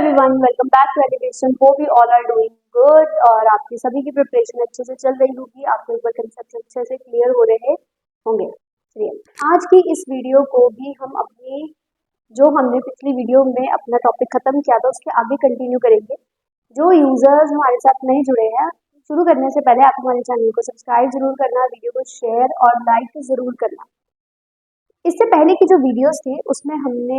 Everyone, welcome back to Elevation. Hope you all are doing good और आपकी सभी की प्रिपरेशन अच्छे से चल रही होगी। आपके ऊपर कंसेप्ट अच्छे से क्लियर हो रहे होंगे। चलिए, आज की इस वीडियो को भी हम अपनी जो हमने पिछली वीडियो में अपना टॉपिक खत्म किया था उसके आगे कंटिन्यू करेंगे। जो यूजर्स हमारे साथ नहीं जुड़े हैं, शुरू करने से पहले आप हमारे चैनल को सब्सक्राइब जरूर करना, वीडियो को शेयर और लाइक जरूर करना। इससे पहले की जो वीडियोस थी उसमें हमने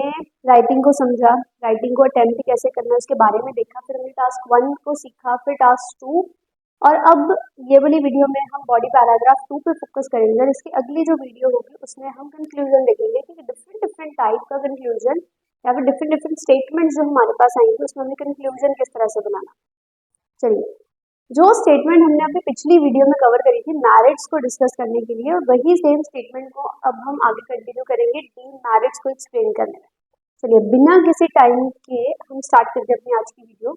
राइटिंग को समझा, राइटिंग को अटेम्प्ट कैसे करना है उसके बारे में देखा, फिर हमने टास्क 1 को सीखा, फिर टास्क 2 और अब ये वाली वीडियो में हम बॉडी पैराग्राफ 2 पे फोकस करेंगे। और इसकी अगली जो वीडियो होगी उसमें हम कंक्लूजन देखेंगे कि डिफरेंट डिफरेंट टाइप का कंक्लूजन या फिर डिफरेंट डिफरेंट स्टेटमेंट जो हमारे पास आएंगे उसमें हमें कंक्लूजन किस तरह से बनाना। चलिए, जो स्टेटमेंट हमने अपनी पिछली वीडियो में कवर करी थी मैरिट्स को डिस्कस करने के लिए, वही सेम स्टेटमेंट को अब हम आगे कंटिन्यू करेंगे डीमैरिट्स को एक्सप्लेन करने में। चलिए, बिना किसी टाइम के हम स्टार्ट करते हैं अपनी आज की वीडियो।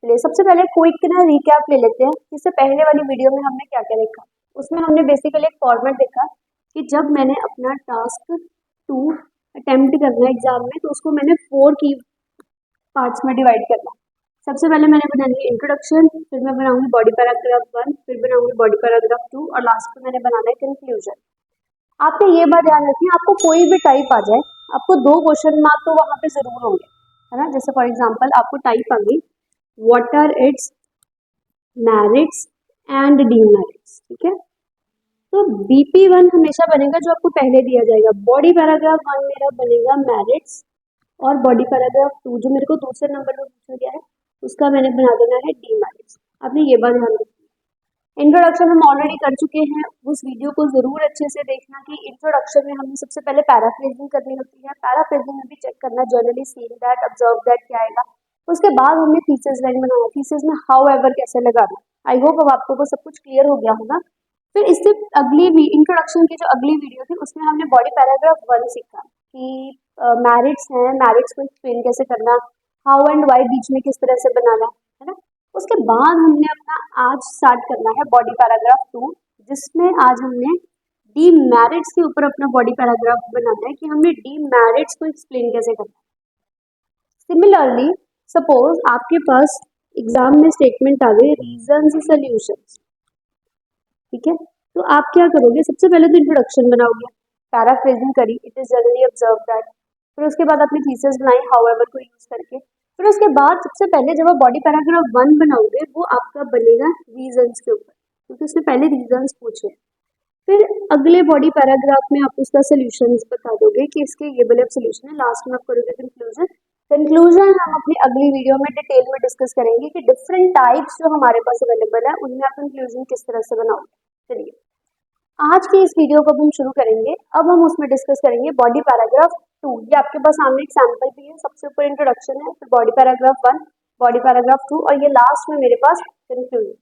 चलिए, सबसे पहले क्विक ना रिकैप ले लेते हैं। इससे पहले वाली वीडियो में हमने क्या क्या देखा। उसमें हमने बेसिकली एक फॉर्मेट देखा कि जब मैंने अपना टास्क 2 अटेम्प्ट करना है एग्जाम में तो उसको मैंने 4 की पार्ट्स में डिवाइड करना। सबसे पहले मैंने बनानी है इंट्रोडक्शन, फिर मैं बनाऊंगी बॉडी पैराग्राफ 1, फिर बनाऊंगी बॉडी पैराग्राफ 2 और लास्ट में मैंने बनाना है कंक्लूजन। आपने ये बात ध्यान रखनी है, आपको कोई भी टाइप आ जाए आपको 2 क्वेश्चन मार्क तो वहां पे जरूर होंगे, है ना। जैसे फॉर एग्जाम्पल आपको टाइप आ गई what are its merits and demerits, ठीक है। तो BP1 हमेशा बनेगा जो आपको पहले दिया जाएगा। बॉडी पैराग्राफ 1 मेरा बनेगा मैरिट्स और बॉडी पैराग्राफ 2 जो मेरे को दूसरे नंबर पर पूछा गया है उसका मैंने बना देना है डीमेरिट्स। आपने ये बात ध्यान रखनी है। इंट्रोडक्शन हम ऑलरेडी कर चुके हैं, उस वीडियो को जरूर अच्छे से देखना कि इंट्रोडक्शन में हमने सबसे पहले पैराफ्रेजिंग करनी होती है। पैराफ्रेजिंग में भी चेक करना generally seen that observe that क्या आएगा। उसके बाद हमने थीसिस लाइन बनाना, थीसिस में हाउ एवर कैसे लगाना। आई होप अब आपको सब कुछ क्लियर हो गया होगा। फिर इससे अगली इंट्रोडक्शन की जो अगली वीडियो थी उसमें हमने बॉडी पैराग्राफ 1 सीखा कि मैरिट्स हैं, मैरिट्स को एक्सप्लेन कैसे करना, हाउ एंड वाई बीच में किस तरह से बनाना, है ना। उसके बाद हमने अपना आज स्टार्ट करना है बॉडी पैराग्राफ 2 जिसमें आज हमने डीमेरिट्स के ऊपर अपना बॉडी पैराग्राफ बनाना है कि हमने डीमेरिट्स को एक्सप्लेन कैसे करना है। सिमिलरली सपोज आपके पास एग्जाम में स्टेटमेंट आ गई रीजंस सॉल्यूशंस, ठीक है। तो आप क्या करोगे, सबसे पहले तो इंट्रोडक्शन बनाओगे, पैराफ्रेजिंग करी it is generally observe that, फिर उसके बाद आपने थीसिस बनाई हाउएवर को यूज करके, फिर उसके बाद सबसे पहले जब आप बॉडी पैराग्राफ 1 बनाओगे वो आपका बनेगा रीजंस के ऊपर क्योंकि उसने पहले रीजंस पूछे। फिर अगले बॉडी पैराग्राफ में आप उसका सोल्यूशंस बता दोगे कि इसके ये वाले सोल्यूशन है, लास्ट में आप करोगे कंक्लूजन। कंक्लूजन हम अपनी अगली वीडियो में डिटेल में डिस्कस करेंगे कि डिफरेंट टाइप्स जो हमारे पास अवेलेबल है उनमें आप कंक्लूजन किस तरह से बनाओगे। चलिए, आज की इस वीडियो को हम शुरू करेंगे। अब हम उसमें डिस्कस करेंगे बॉडी पैराग्राफ 2। ये आपके पास सामने एक सैंपल भी है, सबसे ऊपर इंट्रोडक्शन है, फिर बॉडी पैराग्राफ 1, बॉडी पैराग्राफ 2 और ये लास्ट में मेरे पास कंक्लूजन।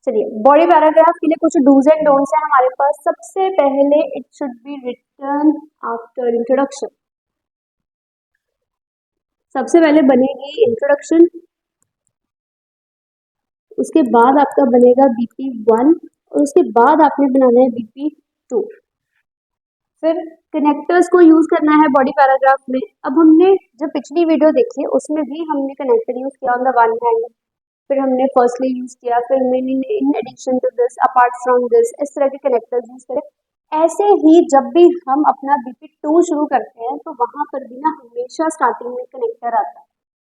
चलिए, बॉडी पैराग्राफ के लिए कुछ डूज एंड डोंट्स है हमारे पास। सबसे पहले it should be written after introduction. सबसे पहले बनेगी इंट्रोडक्शन, उसके बाद आपका बनेगा BP1 और उसके बाद आपने बनाना है BP2। फिर कनेक्टर्स को यूज करना है बॉडी पैराग्राफ में। अब हमने जब पिछली वीडियो देखी उसमें भी हमने कनेक्टर यूज किया ऑन द वन हैंड, फिर हमने फर्स्टली यूज किया, फिर मैंने in addition to this, apart from this, इस तरह के कनेक्टर्स यूज करें। ऐसे ही जब भी हम अपना BP2 शुरू करते हैं तो वहां पर भी ना हमेशा स्टार्टिंग में कनेक्टर आता है।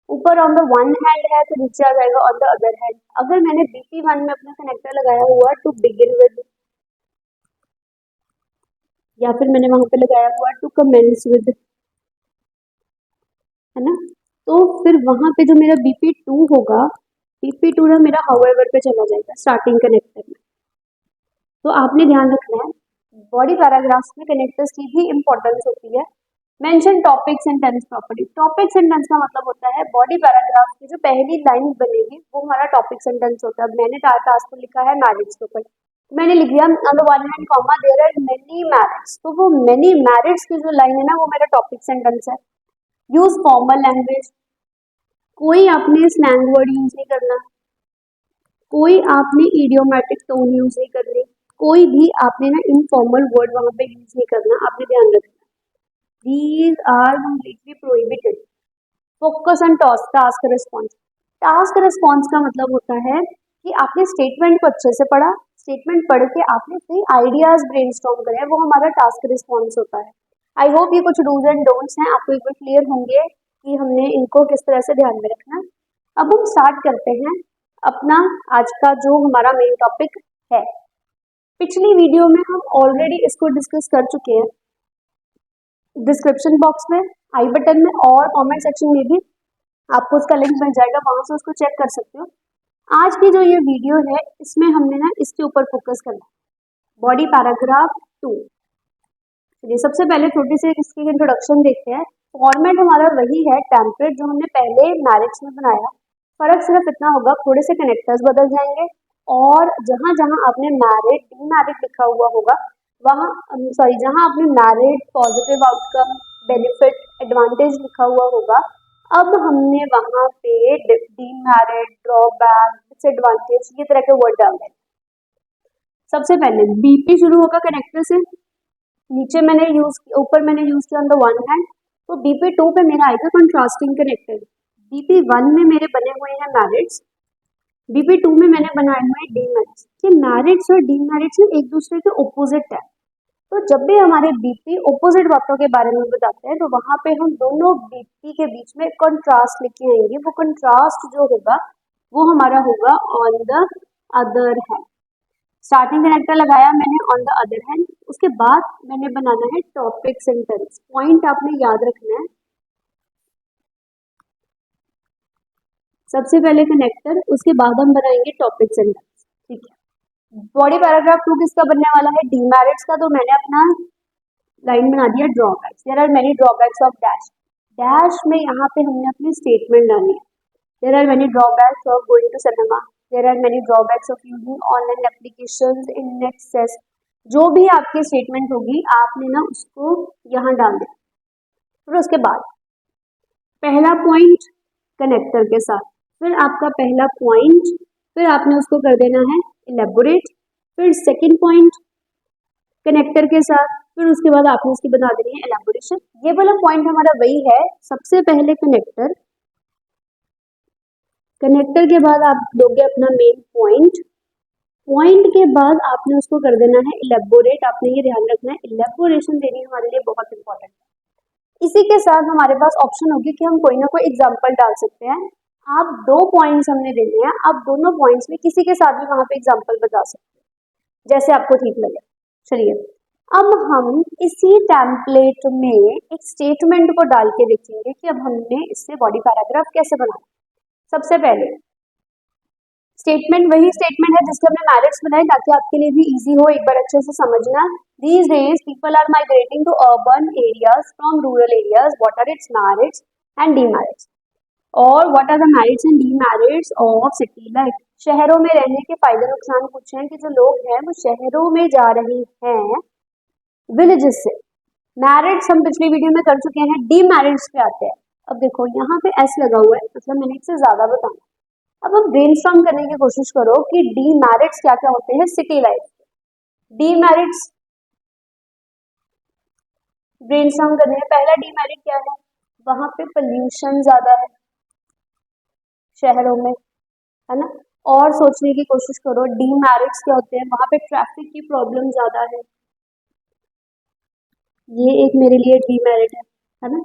ऊपर ऑन द वन हैंड है तो नीचे आ जाएगा ऑन द अदर हैंड। अगर मैंने BP1 में अपना कनेक्टर लगाया हुआ टू बिगिन विद या फिर मैंने वहां पे लगाया हुआ टू कमेंस विद, है ना, तो फिर वहां पे जो मेरा BP2 होगा, BP2 ना मेरा हाउएवर पे चला जाएगा स्टार्टिंग कनेक्टर में। तो आपने ध्यान रखना है बॉडी पैराग्राफ्स में कनेक्टर्स की भी इंपॉर्टेंस होती है। Mention topic sentence property. Topic sentence का मतलब होता है बॉडी पैराग्राफ की जो पहली लाइन बनेगी वो हमारा टॉपिक सेंटेंस होता है। मैंने टास्क को लिखा है मैरिट्स के ऊपर, मैंने लिख दिया on the one hand comma there are many merits, तो वो मेनी मैरिट्स की जो लाइन है ना वो मेरा टॉपिक सेंटेंस है। यूज फॉर्मल लैंग्वेज, कोई आपने स्लैंग वर्ड यूज नहीं करना, कोई आपने इडियोमेटिक टोन यूज नहीं करनी, कोई भी आपने ना इनफॉर्मल वर्ड वहां पे यूज नहीं करना, आपने ध्यान रखना। These are completely prohibited. Focus on task response. Task response का मतलब होता है कि आपने स्टेटमेंट को अच्छे से पढ़ा, स्टेटमेंट पढ़ के आपने सही आइडियाज ब्रेनस्टॉर्म करे, वो हमारा टास्क रिस्पॉन्स होता है। आई होप ये कुछ डूज एंड डोंट्स हैं, आपको एक बार क्लियर होंगे कि हमने इनको किस तरह से ध्यान में रखना। अब हम स्टार्ट करते हैं अपना आज का जो हमारा मेन टॉपिक है। पिछली वीडियो में हम ऑलरेडी इसको डिस्कस कर चुके हैं, डिस्क्रिप्शन बॉक्स में, आई बटन में और कमेंट सेक्शन में भी आपको उसका लिंक मिल जाएगा, वहां से उसको चेक कर सकते हो। आज की जो ये वीडियो है इसमें हमने ना इसके ऊपर फोकस करना है, बॉडी पैराग्राफ 2। चलिए सबसे पहले छोटी सी इसकी इंट्रोडक्शन देखते हैं। फॉर्मेट हमारा वही है टेम्पलेट जो हमने पहले मैरिज में बनाया, फर्क सिर्फ इतना होगा थोड़े से कनेक्टर्स बदल जाएंगे और जहां जहां आपने मैरिड डीमैरिड लिखा हुआ होगा वहां जहां आपने married positive outcome benefit advantage लिखा हुआ होगा, अब हमने वहां पे डीमैरिड ड्रॉबैक डिसएडवांटेज ये तरह के वर्ड डाल दें। सबसे पहले बीपी शुरू होगा कनेक्टर से, नीचे मैंने यूज ऊपर मैंने यूज किया ऑन द वन हैंड, तो BP2 पे मेरा आएगा कंट्रास्टिंग कनेक्टर। BP1 में मेरे बने हुए हैं मैरिड्स, BP2 में मैंने बनाए हुए हैं डीमैरिड्स। ये मैरिड्स और डीमैरिड्स एक दूसरे के ओपोजिट है, तो जब भी हमारे BP ओपोजिट बातों के बारे में बताते हैं तो वहां पे हम दोनों BP के बीच में कंट्रास्ट लेके आएंगे। वो कंट्रास्ट जो होगा वो हमारा होगा on the other hand. Starting connector लगाया मैंने ऑन द अदर हैंड, उसके बाद मैंने बनाना है टॉपिक सेंटेंस। पॉइंट आपने याद रखना है, सबसे पहले कनेक्टर, उसके बाद हम बनाएंगे टॉपिक सेंटेंस। ठीक है, बॉडी पैराग्राफ 2 किसका बनने वाला है? डीमैरिड्स का। तो मैंने अपना लाइन बना दिया drawbacks. There are many drawbacks of dash. Dash में यहाँ पे हमने अपनी स्टेटमेंट डाली है। There are many drawbacks of going to cinema, there are many drawbacks of using online applications in excess. जो भी आपकी स्टेटमेंट होगी आपने ना उसको यहाँ डाल दिया। फिर उसके बाद पहला पॉइंट कनेक्टर के साथ, फिर आपका पहला पॉइंट, फिर आपने उसको कर देना है इलेबोरेट, फिर सेकंड पॉइंट कनेक्टर के साथ, फिर उसके बाद आपने उसकी बना देनी है एलेबोरेशन। ये वाला पॉइंट हमारा वही है, सबसे पहले कनेक्टर, कनेक्टर के बाद आप दोगे अपना मेन पॉइंट, पॉइंट के बाद आपने उसको कर देना है इलेबोरेट। आपने ये ध्यान रखना है इलेबोरेशन देनी हमारे लिए बहुत इंपॉर्टेंट है। इसी के साथ हमारे पास ऑप्शन होगी कि हम कोई ना कोई एग्जाम्पल डाल सकते हैं। आप 2 पॉइंट्स हमने देने हैं, आप दोनों पॉइंट्स में किसी के साथ भी वहां पे एग्जाम्पल बता सकते हैं जैसे आपको ठीक लगे। चलिए अब हम इसी टेम्पलेट में एक स्टेटमेंट को डाल के देखेंगे कि अब हमने इससे बॉडी पैराग्राफ कैसे बनाया। सबसे पहले स्टेटमेंट वही स्टेटमेंट है जिसके हमने मैरिड्स बनाए, ताकि आपके लिए भी इजी हो एक बार अच्छे से समझना। These days people are migrating to urban areas from rural areas. What are its merits and demerits? और what are the merits and demerits of city life? शहरों में रहने के फायदे नुकसान पूछे हैं कि जो लोग हैं वो शहरों में जा रहे हैं विलेजेस से। मैरिट्स हम पिछली वीडियो में कर चुके हैं, डीमैरिट्स पे आते हैं। अब देखो यहाँ पे एस लगा हुआ है, मतलब मैंने इससे ज्यादा बताना। अब हम ब्रेनस्टॉर्म करने की कोशिश करो कि डीमैरिट्स क्या क्या होते हैं सिटी लाइफ। डीमैरिट्स ब्रेनस्टॉर्म करने हैं। पहला डीमेरिट क्या है? वहां पे पोल्यूशन ज्यादा है शहरों में, है ना। और सोचने की कोशिश करो डीमेरिट्स क्या होते हैं। वहां पे ट्रैफिक की प्रॉब्लम ज्यादा है, ये एक मेरे लिए डीमेरिट है ना।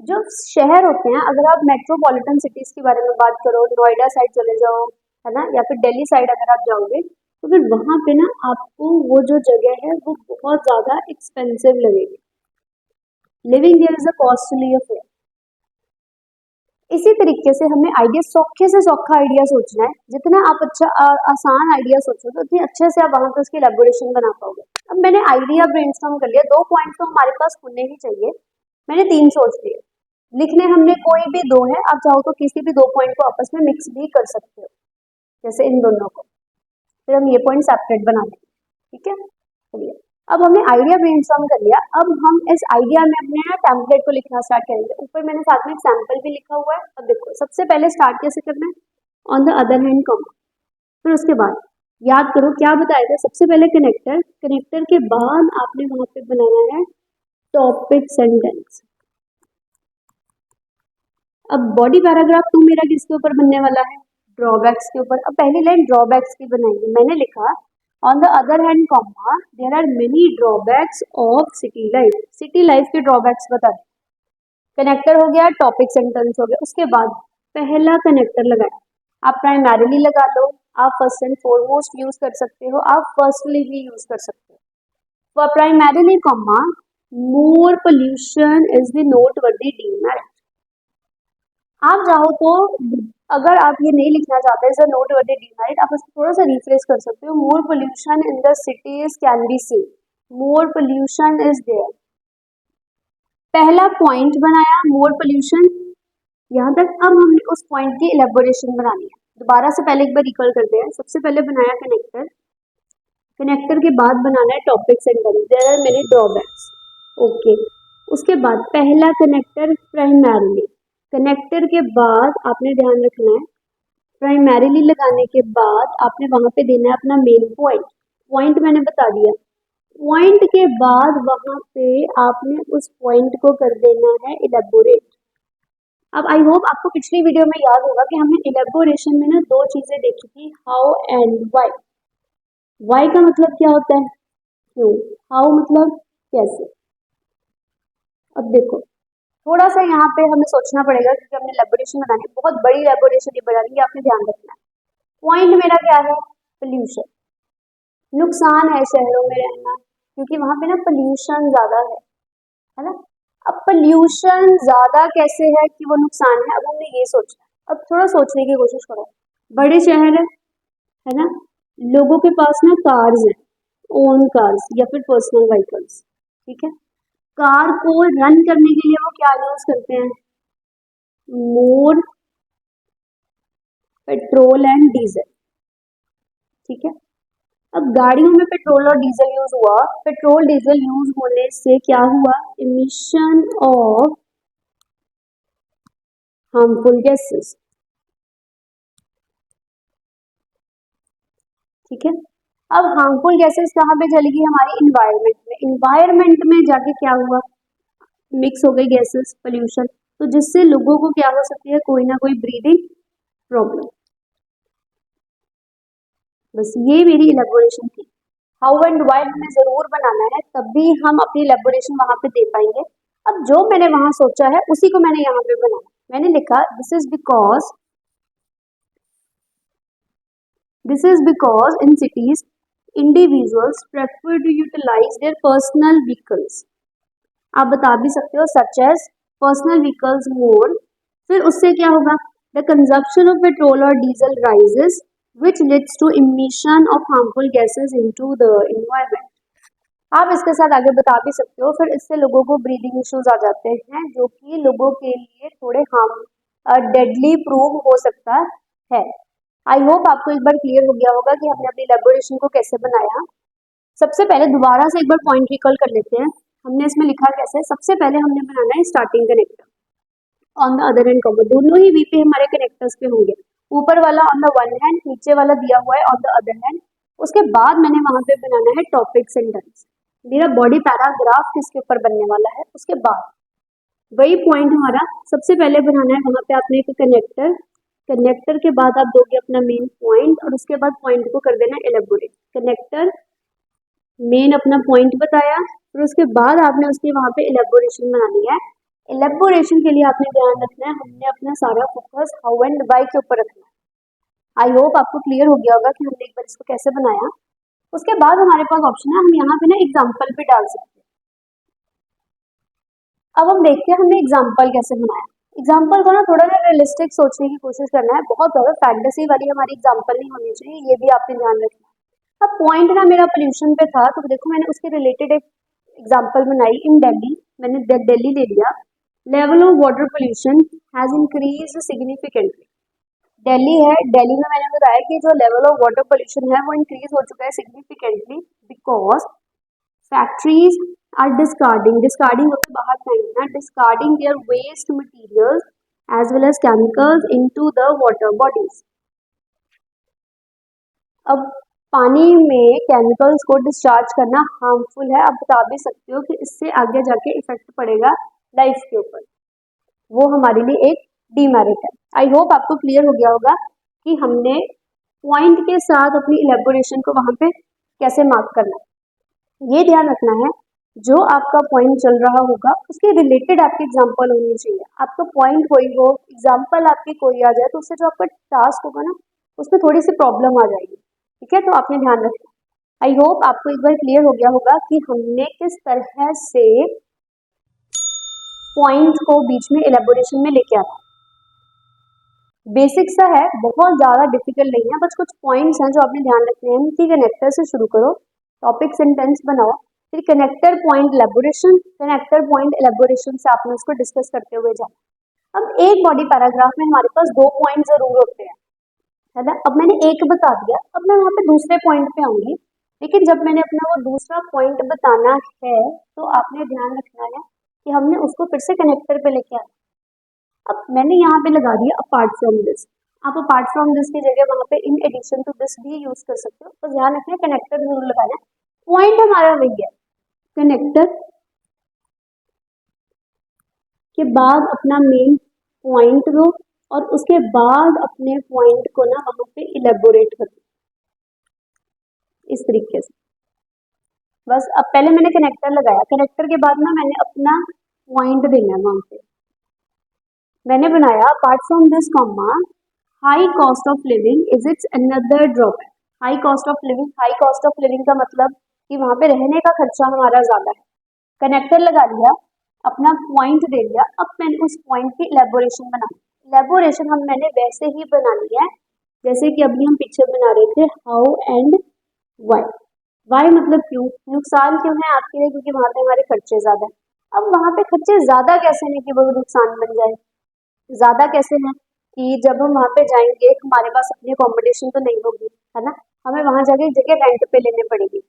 जो शहर होते हैं, अगर आप मेट्रोपॉलिटन सिटीज के बारे में बात करो, नोएडा साइड चले जाओ, है ना, या फिर दिल्ली साइड अगर आप जाओगे तो फिर वहां पे ना आपको वो जो जगह है वो बहुत ज्यादा एक्सपेंसिव लगेगी। Living there is a costly affair. इसी तरीके से हमें आइडिया सौखे से सौखा आइडिया सोचना है। जितना आप अच्छा आसान आइडिया सोचोगे उतनी अच्छे से आप वहां पे उसकी एलेबोरेशन बना पाओगे। अब मैंने आइडिया ब्रेनस्टॉर्म कर लिया, 2 पॉइंट तो हमारे पास होने ही चाहिए, मैंने 3 सोच लिए। लिखने हमने कोई भी 2 है, आप चाहो तो किसी भी 2 पॉइंट को आपस में मिक्स भी कर सकते हो, जैसे इन दोनों को। फिर हम ये पॉइंट सेपरेट बना देंगे, ठीक है। चलिए अब हमने आइडिया ब्रेनस्टॉर्म कर लिया, अब हम इस आइडिया में अपने टेम्पलेट को लिखना स्टार्ट करेंगे। ऊपर मैंने साथ में सैंपल भी लिखा हुआ है। अब देखो सबसे पहले स्टार्ट कैसे करना है, on the other hand comma, फिर उसके बाद याद करो क्या बताया था, सबसे पहले कनेक्टर, कनेक्टर के बाद आपने वहां पे बनाना है टॉपिक सेंटेंस। अब बॉडी पैराग्राफ 2 मेरा किसके ऊपर बनने वाला है, ड्रॉबैक्स के ऊपर। अब पहली लाइन ड्रॉबैक्स की बनाएंगे, मैंने लिखा on the other hand comma there are many drawbacks of city life. City life के ड्रॉबैक्स बता दें। कनेक्टर हो गया, टॉपिक सेंटेंस हो गया, उसके बाद पहला कनेक्टर लगाए। आप प्राइमरीली लगा लो, आप फर्स्ट एंड फॉरमोस्ट यूज कर सकते हो, आप फर्स्टली भी यूज कर सकते हो। For primarily comma more pollution is the noteworthy demerit. आप चाहो तो अगर आप ये नहीं लिखना चाहते इज अ नोटवर्दी डीमेरिट, आप इसको थोड़ा सा रिफ्रेश कर सकते हो। More pollution in the cities can be seen, more pollution is there. पहला पॉइंट बनाया मोर पोल्यूशन, यहाँ तक। अब हमने उस पॉइंट की इलेबोरेशन बनानी है। दोबारा से पहले एक बार रिकॉल करते हैं। सबसे पहले बनाया कनेक्टर, कनेक्टर के बाद बनाना है topic sentence, there are many drawbacks, okay. उसके बाद पहला कनेक्टर प्राइमरीली, कनेक्टर के बाद आपने ध्यान रखना है प्राइमरीली लगाने के बाद आपने वहां पे देना है अपना मेन पॉइंट। पॉइंट मैंने बता दिया, पॉइंट के बाद वहां पे आपने उस पॉइंट को कर देना है इलेबोरेट। अब आई होप आपको पिछली वीडियो में याद होगा कि हमने इलेबोरेशन में ना दो चीजें देखी थी, हाउ एंड वाई। वाई का मतलब क्या होता है, क्यों, हाउ मतलब कैसे। अब देखो थोड़ा सा यहाँ पे हमें सोचना पड़ेगा क्योंकि हमने इलेबोरेशन बनानी है, बहुत बड़ी इलेबोरेशन ये बनानी है, आपने ध्यान रखना है। पॉइंट मेरा क्या है, पोल्यूशन। नुकसान है शहरों में रहना क्योंकि वहां पे ना पोल्यूशन ज्यादा है ना। अब पोल्यूशन ज्यादा कैसे है कि वो नुकसान है, अब हमने ये सोचा। अब थोड़ा सोचने की कोशिश करो, बड़े शहर है ना, लोगों के पास ना कार्स है, ओन कार्स या फिर पर्सनल व्हीकल्स, ठीक है। कार को रन करने के लिए वो क्या यूज करते हैं, मोर पेट्रोल एंड डीजल, ठीक है। अब गाड़ियों में पेट्रोल और डीजल यूज हुआ, पेट्रोल डीजल यूज होने से क्या हुआ, इमिशन ऑफ हार्मफुल गैसेस, ठीक है। अब हार्मफुल गैसेस कहाँ पे चलेगी, हमारी इन्वायरमेंट में। इन्वायरमेंट में जाके क्या हुआ, मिक्स हो गई गैसेस, पोल्यूशन, तो जिससे लोगों को क्या हो सकती है, कोई ना कोई ब्रीदिंग प्रॉब्लम। बस ये मेरी इलेबोरेशन थी। हाउ एंड वाई हमें जरूर बनाना है, तभी हम अपनी इलेबोरेशन वहां पे दे पाएंगे। अब जो मैंने वहां सोचा है उसी को मैंने यहाँ पे बनाया। मैंने लिखा this is because in cities individuals prefer to utilise their personal vehicles. आप बता भी सकते हो such as personal vehicles more, फिर उससे क्या होगा, द कंजप्शन ऑफ पेट्रोल और diesel rises which leads to emission of harmful gases into the environment। आप इसके साथ आगे बता भी सकते हो, फिर इससे लोगों को ब्रीदिंग इश्यूज आ जाते हैं जो कि लोगों के लिए थोड़े हार्म डेडली प्रूव हो सकता है। आई होप आपको एक बार क्लियर हो गया होगा कि हमने अपनी इलेबोरेशन को कैसे बनाया। सबसे पहले दोबारा से एक बार पॉइंट रिकॉल कर लेते हैं, हमने इसमें लिखा कैसे। सबसे पहले हमने बनाना है starting connector on the other hand comma, दोनों ही वी पे हमारे कनेक्टर्स पे होंगे, ऊपर वाला ऑन द वन हैंड, नीचे वाला दिया हुआ है ऑन द अदर हैंड। उसके बाद मैंने वहां पे बनाना है टॉपिक सेंटेंस, मेरा बॉडी पैराग्राफ किसके ऊपर बनने वाला है। उसके बाद वही पॉइंट हमारा सबसे पहले बनाना है, वहां पे आपने एक कनेक्टर, कनेक्टर के बाद आप दोगे अपना मेन पॉइंट और उसके बाद पॉइंट को कर देना इलेबोरेट। कनेक्टर मेन अपना पॉइंट बताया, फिर उसके बाद आपने उसकी वहां पे इलेबोरेशन बनानी है। इलेबोरेशन के लिए आपने ध्यान रखना है, हमने अपना सारा फोकस हाउ एंड वाई के ऊपर रखना है। आई होप आपको क्लियर हो गया होगा कि हमने एक बार इसको कैसे बनाया। उसके बाद हमारे पास ऑप्शन है, हम यहाँ पे ना एग्जाम्पल भी डाल सकते हैं। अब हम देखते हैं हमने एग्जाम्पल कैसे बनाया। एग्जाम्पल को ना थोड़ा ना रियलिस्टिक सोचने की कोशिश करना है, बहुत ज्यादा फैंटेसी वाली हमारी एग्जाम्पल नहीं होनी चाहिए, ये भी आपने ध्यान रखना है। अब पॉइंट ना मेरा पोल्यूशन पे था, तो देखो मैंने उसके रिलेटेड एक एग्जाम्पल बनाई। इन दिल्ली, मैंने दिल्ली ले लिया, level of water pollution has increased significantly. Delhi है, दिल्ली में मैंने बताया कि जो लेवल ऑफ वाटर पोल्यूशन है वो इंक्रीज हो चुका है significantly because factories are discarding होता है बाहर फेंकना, discarding their waste materials as well as chemicals into the water bodies. अब पानी में केमिकल्स को डिस्चार्ज करना हार्मफुल है। आप बता भी सकते हो कि इससे आगे जाके इफेक्ट पड़ेगा लाइफ के ऊपर, वो हमारे लिए एक डीमेरिट है। आई होप आपको क्लियर हो गया होगा कि हमने पॉइंट के साथ अपनी इलेबोरेशन को वहां पे कैसे मार्क करना है। ये ध्यान रखना है जो आपका पॉइंट चल रहा होगा उसके रिलेटेड आपकी एग्जांपल होनी चाहिए। आपका पॉइंट कोई हो, एग्जांपल आपकी कोई आ जाए तो उससे जो आपका टास्क होगा ना उसमें थोड़ी सी प्रॉब्लम आ जाएगी। ठीक है, तो आपने ध्यान रखना। आई होप आपको एक बार क्लियर हो गया होगा कि हमने किस तरह से पॉइंट को बीच में इलेबोरेशन में लेके आना। बेसिक सा है, बहुत ज्यादा डिफिकल्ट नहीं है, बस कुछ पॉइंट्स हैं जो आपने ध्यान रखने हैं कि कनेक्टर से शुरू करो, टॉपिक सेंटेंस बनाओ, फिर connector point elaboration, connector point elaboration से आपने उसको डिस्कस करते हुए जाना। अब एक बॉडी पैराग्राफ में हमारे पास 2 पॉइंट जरूर होते हैं, है ना। अब मैंने एक बता दिया, अब मैं वहां पे दूसरे पॉइंट पे आऊंगी, लेकिन जब मैंने अपना वो दूसरा पॉइंट बताना है तो आपने ध्यान रखना है कि हमने उसको फिर से कनेक्टर पे लेके आना। अब मैंने यहाँ पे लगा दिया अपार्ट फ्रॉम दिस, आप अपार्ट फ्रॉम दिस की जगह वहां पे इन एडिशन टू दिस भी यूज कर सकते हो, तो ध्यान रखना कनेक्टर जरूर लगाना है। पॉइंट हमारा वही है, कनेक्टर के बाद अपना मेन पॉइंट लो और उसके बाद अपने पॉइंट को ना वहां पे इलेबोरेट करो इस तरीके से। बस अब पहले मैंने कनेक्टर लगाया, कनेक्टर के बाद ना मैंने अपना पॉइंट देना है वहां पे। मैंने बनाया apart from this comma high cost of living is it's another drawback. High cost of living, high cost of living का मतलब कि वहां पे रहने का खर्चा हमारा ज्यादा है। कनेक्टर लगा लिया, अपना पॉइंट दे दिया, अब मैंने उस पॉइंट की इलेबोरेशन बनाई। इलेबोरेशन मैंने वैसे ही बनानी है जैसे कि अभी हम पीछे बना रहे थे, हाउ एंड वाई। वाई मतलब क्यों, नुकसान क्यों है आपके लिए, क्योंकि वहां पे हमारे खर्चे ज्यादा है। अब वहां पे खर्चे ज्यादा कैसे हैं कि वो नुकसान बन जाए, ज्यादा कैसे हैं कि जब हम वहां पे जाएंगे हमारे पास अपनी अकोमोडेशन तो नहीं होगी, है ना, हमें वहां जाके जगह रेंट पे लेने पड़ेगी।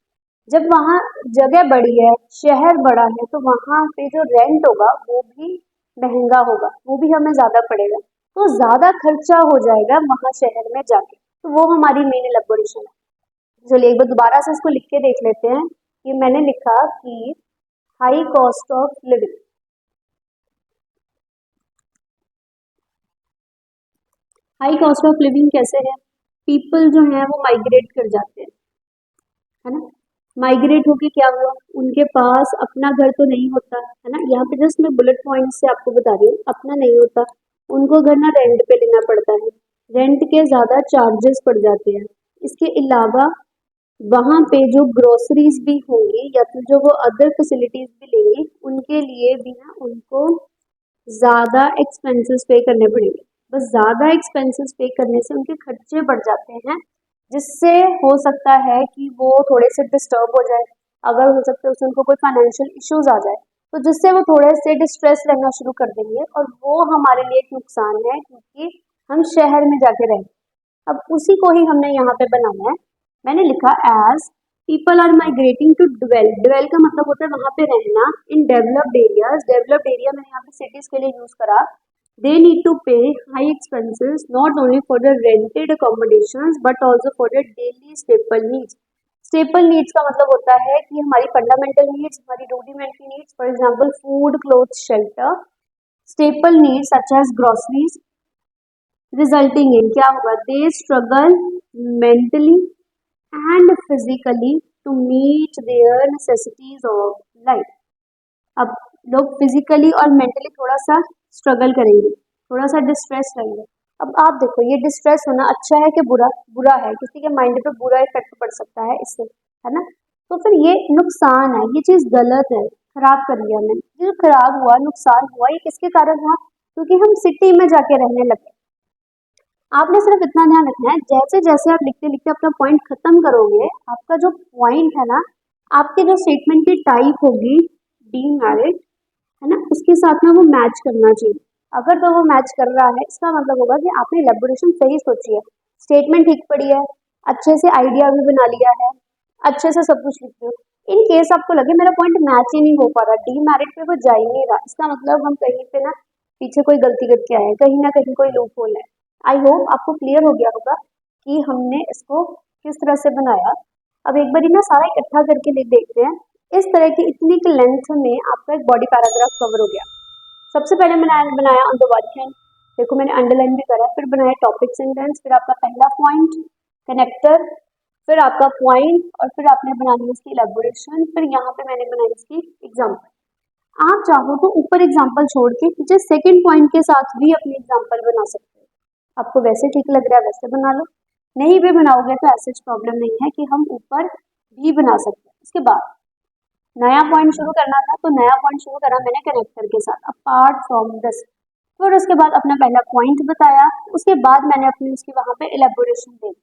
जब वहाँ जगह बड़ी है, शहर बड़ा है, तो वहां पे जो रेंट होगा वो भी महंगा होगा, वो भी हमें ज्यादा पड़ेगा, तो ज्यादा खर्चा हो जाएगा वहां शहर में जाके, तो वो हमारी मेन इलेबोरेशन है। चलिए एक बार दोबारा से इसको लिख के देख लेते हैं कि मैंने लिखा कि high cost of living, high cost of living कैसे है, पीपल जो है वो माइग्रेट कर जाते हैं, है ना। माइग्रेट होके क्या हुआ, उनके पास अपना घर तो नहीं होता, है ना। यहाँ पे जस्ट मैं बुलेट पॉइंट से आपको बता रही हूँ, अपना नहीं होता, उनको घर ना रेंट पे लेना पड़ता है, रेंट के ज्यादा चार्जेस पड़ जाते हैं। इसके अलावा वहां पे जो ग्रोसरीज भी होंगी या फिर जो वो अदर फैसिलिटीज भी लेंगे उनके लिए भी ना उनको ज्यादा एक्सपेंसेस पे करने पड़ेंगे। बस ज्यादा एक्सपेंसेस पे करने से उनके खर्चे बढ़ जाते हैं, जिससे हो सकता है कि वो थोड़े से डिस्टर्ब हो जाए, अगर हो सकता है उससे उनको कोई फाइनेंशियल इश्यूज आ जाए तो जिससे वो थोड़े से डिस्ट्रेस रहना शुरू कर देंगे, और वो हमारे लिए एक नुकसान है क्योंकि हम शहर में जाके रहेंगे। अब उसी को ही हमने यहाँ पे बनाना है। मैंने लिखा as people are migrating to dwell, dwell का मतलब होता है वहां पे रहना, in developed areas, developed area मैंने यहाँ पे सिटीज के लिए यूज करा, they need to pay high expenses not only for the rented accommodations but also for the daily staple needs। staple needs का मतलब होता है कि हमारी फंडामेंटल नीड्स, हमारी rudimentary needs, for example food, cloth, shelter. staple needs such as groceries, resulting in क्या होगा, they struggle mentally and physically to meet their necessities of life. अब लोग फिजिकली और मेंटली थोड़ा सा स्ट्रगल करेंगे, थोड़ा सा डिस्ट्रेस रहेंगे। अब आप देखो ये डिस्ट्रेस होना अच्छा है कि बुरा, बुरा है, किसी के माइंड पे बुरा इफेक्ट पड़ सकता है इससे, है ना। तो फिर ये नुकसान है, ये चीज गलत है, खराब कर लिया मैंने। ये जो खराब हुआ, नुकसान हुआ, ये किसके कारण हुआ, क्योंकि हम सिटी में जाके रहने लगे। आपने सिर्फ इतना ध्यान रखना है जैसे जैसे आप लिखते लिखते अपना पॉइंट खत्म करोगे, आपका जो पॉइंट है ना, आपके जो स्टेटमेंट की टाइप होगी डीमेरिट, है ना, उसके साथ में वो मैच करना चाहिए। अगर तो वो मैच कर रहा है इसका मतलब होगा कि आपने इलेबोरेशन सही सोची है, स्टेटमेंट ठीक पढ़ी है, अच्छे से आइडिया भी बना लिया है, अच्छे से सब कुछ लिखते हो। इन केस आपको लगे मेरा पॉइंट मैच ही नहीं हो पा रहा, डीमेरिट पे वो जा ही नहीं रहा, इसका मतलब हम कहीं पे ना पीछे कोई गलती करके आए हैं, कहीं ना कहीं कोई लूप होल है। आई होप आपको क्लियर हो गया होगा कि हमने इसको किस तरह से बनाया। अब एक बारी ना सारा इकट्ठा करके देखते हैं। इस तरह की इतनी की लेंथ में आपका एक बॉडी पैराग्राफ कवर हो गया। सबसे पहले मैंने बनाया ऑन द वन हैंड, देखो मैंने अंडरलाइन भी करा, फिर बनाया टॉपिक सेंटेंस, फिर आपका पहला पॉइंट कनेक्टर, फिर आपका पॉइंट, और फिर आपने बना ली इसकी इलेबोरेशन, फिर यहाँ पे मैंने बनाई इसकी एग्जाम्पल। आप चाहो तो ऊपर एग्जाम्पल छोड़ के नीचे सेकंड पॉइंट के साथ भी अपनी एग्जाम्पल बना सकते हो। आपको वैसे ठीक लग रहा है वैसे बना लो, नहीं भी बनाओगे तो ऐसे प्रॉब्लम नहीं है कि हम ऊपर भी बना सकते हैं। उसके बाद नया पॉइंट शुरू करना था, तो नया पॉइंट शुरू करा मैंने कनेक्टर के साथ, अपार्ट फ्रॉम दिस। फिर उसके बाद अपना पहला पॉइंट बताया, उसके बाद मैंने अपनी उसकी वहां पे इलेबोरेशन दी,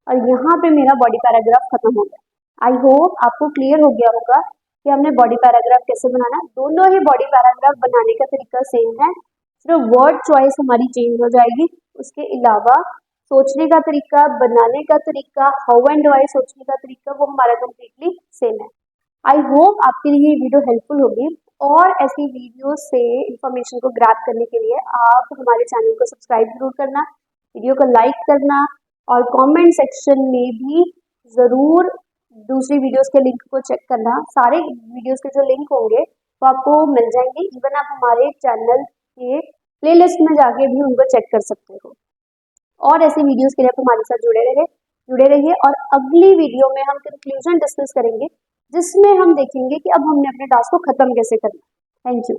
और यहाँ पे मेरा बॉडी पैराग्राफ खत्म हो गया। आई होप आपको क्लियर हो गया होगा कि हमने बॉडी पैराग्राफ कैसे बनाना। दोनों ही बॉडी पैराग्राफ बनाने का तरीका सेम है, सिर्फ वर्ड चॉइस हमारी चेंज हो जाएगी। उसके अलावा सोचने का तरीका, बनाने का तरीका, हाउ एंड वाई सोचने का तरीका, वो हमारा कम्प्लीटली सेम है। आई होप आपके लिए ये वीडियो हेल्पफुल होगी, और ऐसी वीडियो से इंफॉर्मेशन को ग्रैब करने के लिए आप हमारे चैनल को सब्सक्राइब जरूर करना, वीडियो को लाइक करना, और कमेंट सेक्शन में भी ज़रूर दूसरी वीडियोस के लिंक को चेक करना। सारे वीडियोस के जो लिंक होंगे वो आपको मिल जाएंगे, इवन आप हमारे चैनल के प्लेलिस्ट में जाके भी उनको चेक कर सकते हो। और ऐसी वीडियोस के लिए आप हमारे साथ जुड़े रहिए, और अगली वीडियो में हम कंक्लूजन डिस्कस करेंगे, जिसमें हम देखेंगे कि अब हमने अपने टास्क को खत्म कैसे करना। Thank you.